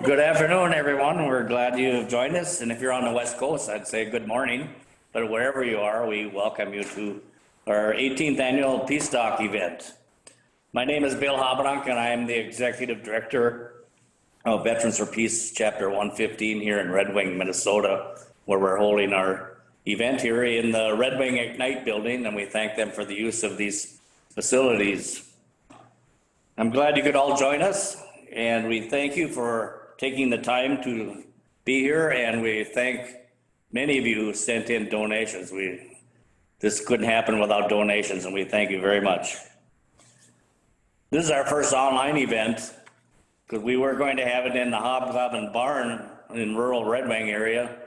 Good afternoon, everyone. We're glad you have joined us. And if you're on the West Coast, I'd say good morning. But wherever you are, we welcome you to our 18th annual Peacestock event. My name is Bill Habedank, and I am the Executive Director of Veterans for Peace, Chapter 115 here in Red Wing, Minnesota, where we're holding our event here in the Red Wing Ignite building, and we thank them for the use of these facilities. I'm glad you could all join us, and we thank you for taking the time to be here, and we thank many of you who sent in donations. This couldn't happen without donations, and we thank you very much. This is our first online event because we were going to have it in the Hobgoblin Barn in rural Red Wing area,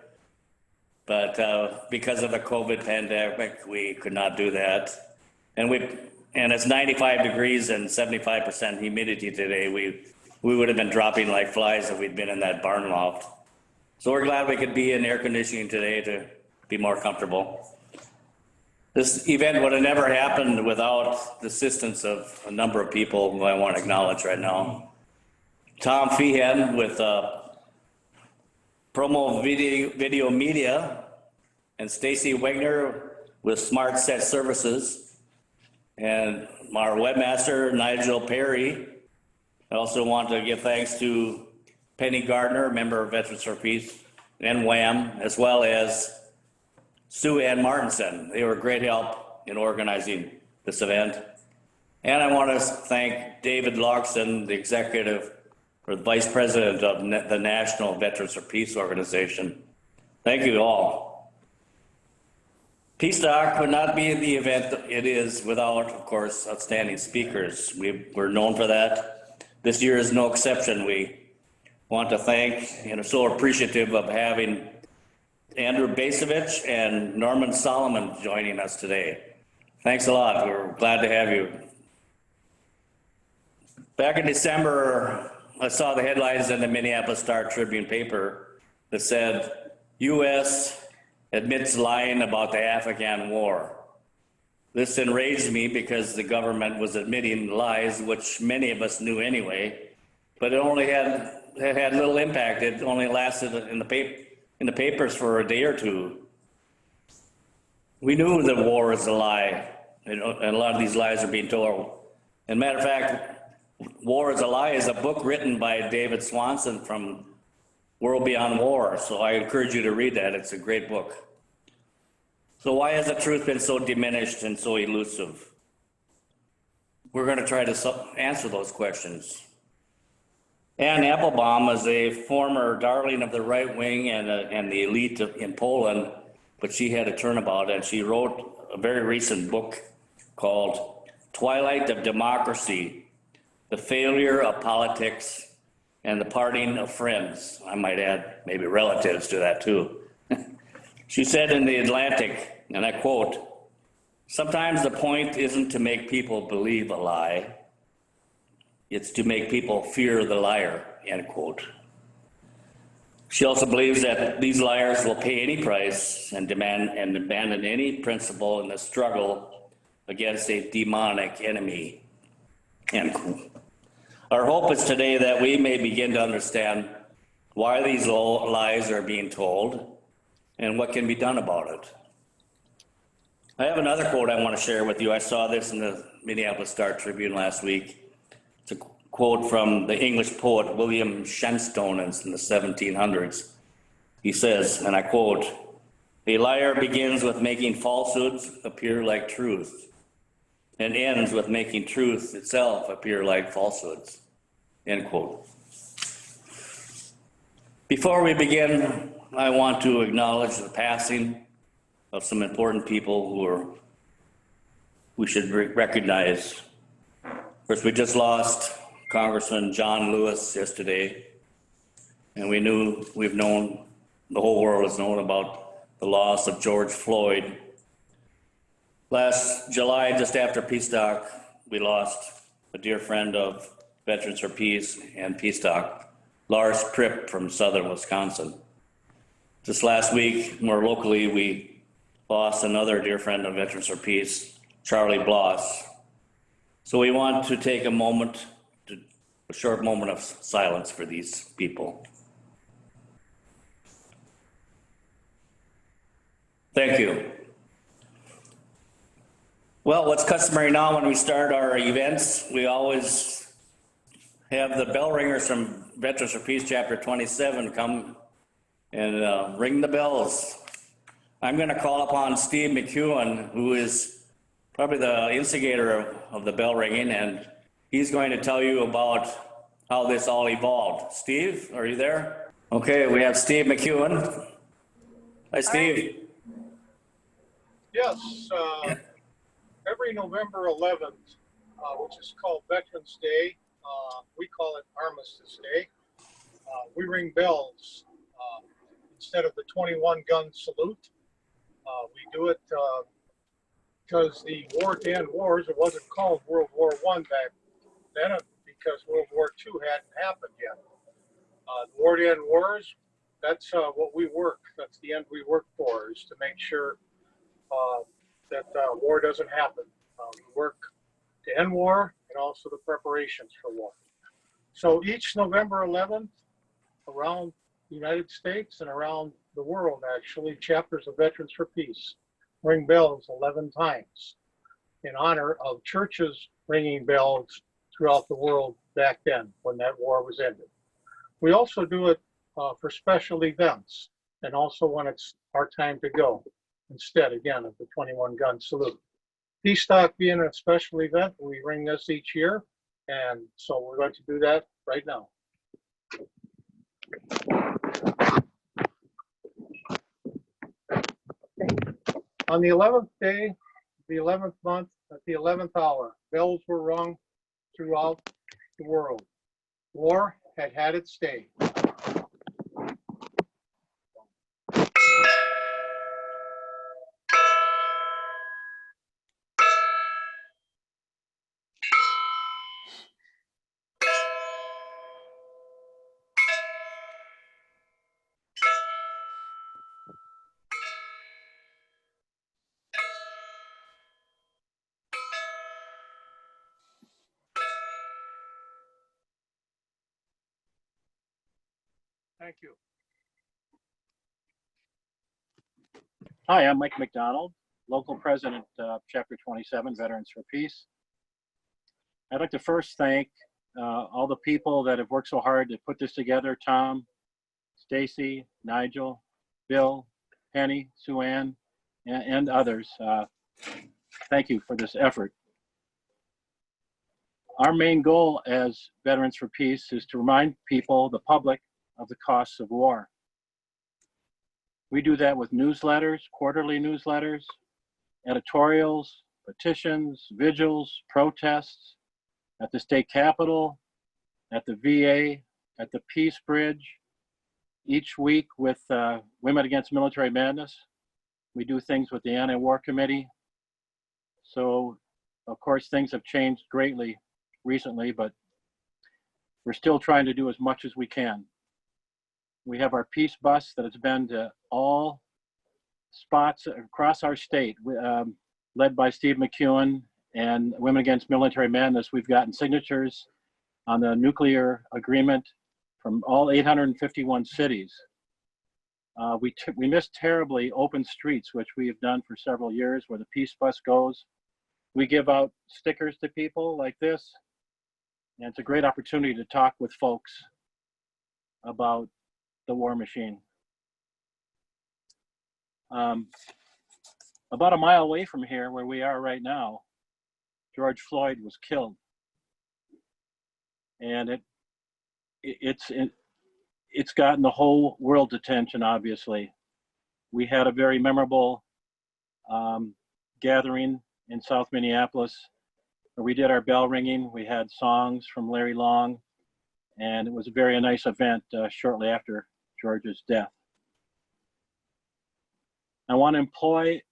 but because of the COVID pandemic, we could not do that. And it's 95 degrees and 75% humidity today. We would have been dropping like flies if we'd been in that barn loft. So we're glad we could be in air conditioning today to be more comfortable. This event would have never happened without the assistance of a number of people who I want to acknowledge right now. Tom Feehan with Promo Video Media, and Stacy Wegner with Smart Set Services, and our webmaster, Nigel Perry. I also want to give thanks to Penny Gardner, member of Veterans for Peace, and WHAM, as well as Sue Ann Martinson. They were great help in organizing this event. And I want to thank David Loxton, the executive or the vice president of the National Veterans for Peace organization. Thank you all. Peacestock would not be the event it is without, of course, outstanding speakers. We're known for that. This year is no exception. We want to thank and are so appreciative of having Andrew Basevich and Norman Solomon joining us today. Thanks a lot. We're glad to have you. Back in December, I saw the headlines in the Minneapolis Star Tribune paper that said, U.S. admits lying about the Afghan war. This enraged me because the government was admitting lies, which many of us knew anyway, but it had little impact. It only lasted in the papers for a day or two. We knew that war is a lie, and a lot of these lies are being told. And matter of fact, War is a Lie is a book written by David Swanson from World Beyond War, so I encourage you to read that. It's a great book. So why has the truth been so diminished and so elusive? We're going to try to answer those questions. Anne Applebaum is a former darling of the right wing and the elite in Poland, but she had a turnabout, and she wrote a very recent book called Twilight of Democracy, The Failure of Politics and the Parting of Friends. I might add maybe relatives to that too. She said in The Atlantic, and I quote, "Sometimes the point isn't to make people believe a lie, it's to make people fear the liar," end quote. She also believes that these liars will pay any price and abandon any principle in the struggle against a demonic enemy, end quote. Our hope is today that we may begin to understand why these lies are being told and what can be done about it. I have another quote I want to share with you. I saw this in the Minneapolis Star Tribune last week. It's a quote from the English poet William Shenstone in the 1700s. He says, and I quote, "A liar begins with making falsehoods appear like truth and ends with making truth itself appear like falsehoods," end quote. Before we begin, I want to acknowledge the passing of some important people we should recognize. First, we just lost Congressman John Lewis yesterday, and the whole world has known about the loss of George Floyd. Last July, just after Peacestock, we lost a dear friend of Veterans for Peace and Peacestock, Lars Pripp from southern Wisconsin. Just last week, more locally, we lost another dear friend of Veterans for Peace, Charlie Bloss. So we want to take a moment to a short moment of silence for these people. Thank you. Well, what's customary now when we start our events, we always have the bell ringers from Veterans for Peace Chapter 27 come and ring the bells. I'm going to call upon Steve McEwen, who is probably the instigator of the bell ringing, and he's going to tell you about how this all evolved. Steve, are you there? Okay, we have Steve McEwen. Hi, Steve. Yes, every November 11th, which is called Veterans Day, we call it Armistice Day, we ring bells instead of the 21 gun salute. We do it because the war to end wars, it wasn't called World War I back then because World War II hadn't happened yet. The war to end wars, that's what we work. That's the end we work for, is to make sure that war doesn't happen. We work to end war and also the preparations for war. So each November 11th, around the United States and around the world, actually, chapters of Veterans for Peace ring bells 11 times in honor of churches ringing bells throughout the world back then when that war was ended. We also do it for special events and also when it's our time to go, instead, again, of the 21 gun salute. Peacestock being a special event, we ring this each year, and so we're going to do that right now. On the 11th day, the 11th month, at the 11th hour, bells were rung throughout the world. War had had its day. Thank you. Hi, I'm Mike McDonald, local president of Chapter 27, Veterans for Peace. I'd like to first thank all the people that have worked so hard to put this together: Tom, Stacy, Nigel, Bill, Penny, Sue Ann, and others. Thank you for this effort. Our main goal as Veterans for Peace is to remind people, the public, of the costs of war. We do that with newsletters, quarterly newsletters, editorials, petitions, vigils, protests at the state capitol, at the VA, at the Peace Bridge. Each week with Women Against Military Madness, we do things with the Anti-War Committee. So, of course, things have changed greatly recently, but we're still trying to do as much as we can. We have our peace bus that has been to all spots across our state, led by Steve McEwen and Women Against Military Madness. We've gotten signatures on the nuclear agreement from all 851 cities. We miss terribly open streets, which we have done for several years, where the peace bus goes. We give out stickers to people like this, and it's a great opportunity to talk with folks about the war machine. About a mile away from here, where we are right now, George Floyd was killed, and it's gotten the whole world's attention. Obviously, we had a very memorable gathering in South Minneapolis where we did our bell ringing. We had songs from Larry Long, and it was a very nice event shortly after George's death. I want to employ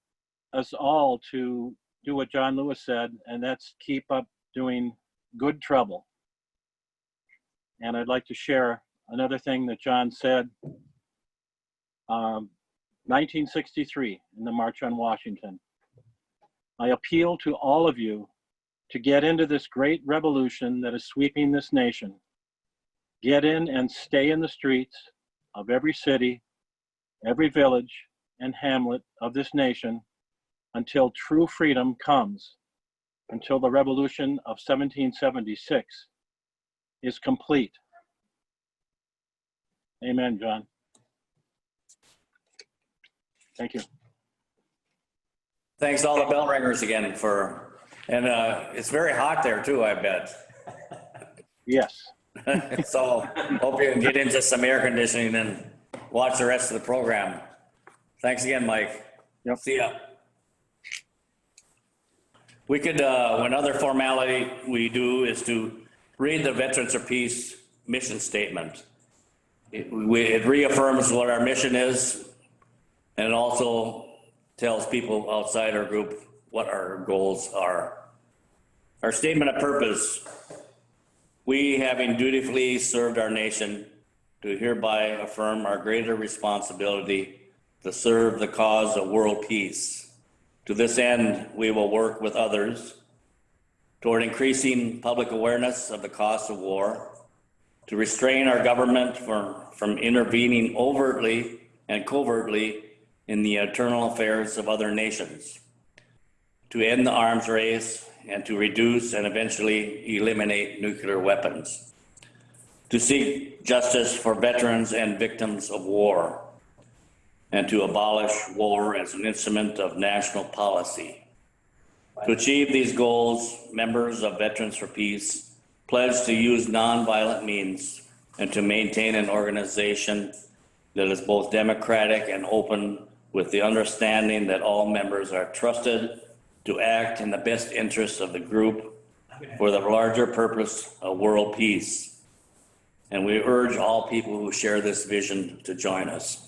us all to do what John Lewis said, and that's keep up doing good trouble. And I'd like to share another thing that John said. 1963, in the March on Washington. I appeal to all of you to get into this great revolution that is sweeping this nation. get in and stay in the streets of every city, every village and hamlet of this nation until true freedom comes, until the revolution of 1776 is complete. Amen, John. Thank you. Thanks to all the bell ringers again and it's very hot there too, I bet. Yes. So hope you can get into some air conditioning and watch the rest of the program. Thanks again, Mike. Yep. See ya. We could, one other formality we do is to read the Veterans for Peace mission statement. It reaffirms what our mission is, and it also tells people outside our group what our goals are. Our statement of purpose: we, having dutifully served our nation, do hereby affirm our greater responsibility to serve the cause of world peace. To this end, we will work with others toward increasing public awareness of the cost of war, to restrain our government from intervening overtly and covertly in the internal affairs of other nations, to end the arms race and to reduce and eventually eliminate nuclear weapons, to seek justice for veterans and victims of war, and to abolish war as an instrument of national policy. To achieve these goals, members of Veterans for Peace pledge to use nonviolent means and to maintain an organization that is both democratic and open, with the understanding that all members are trusted to act in the best interests of the group for the larger purpose of world peace. And we urge all people who share this vision to join us.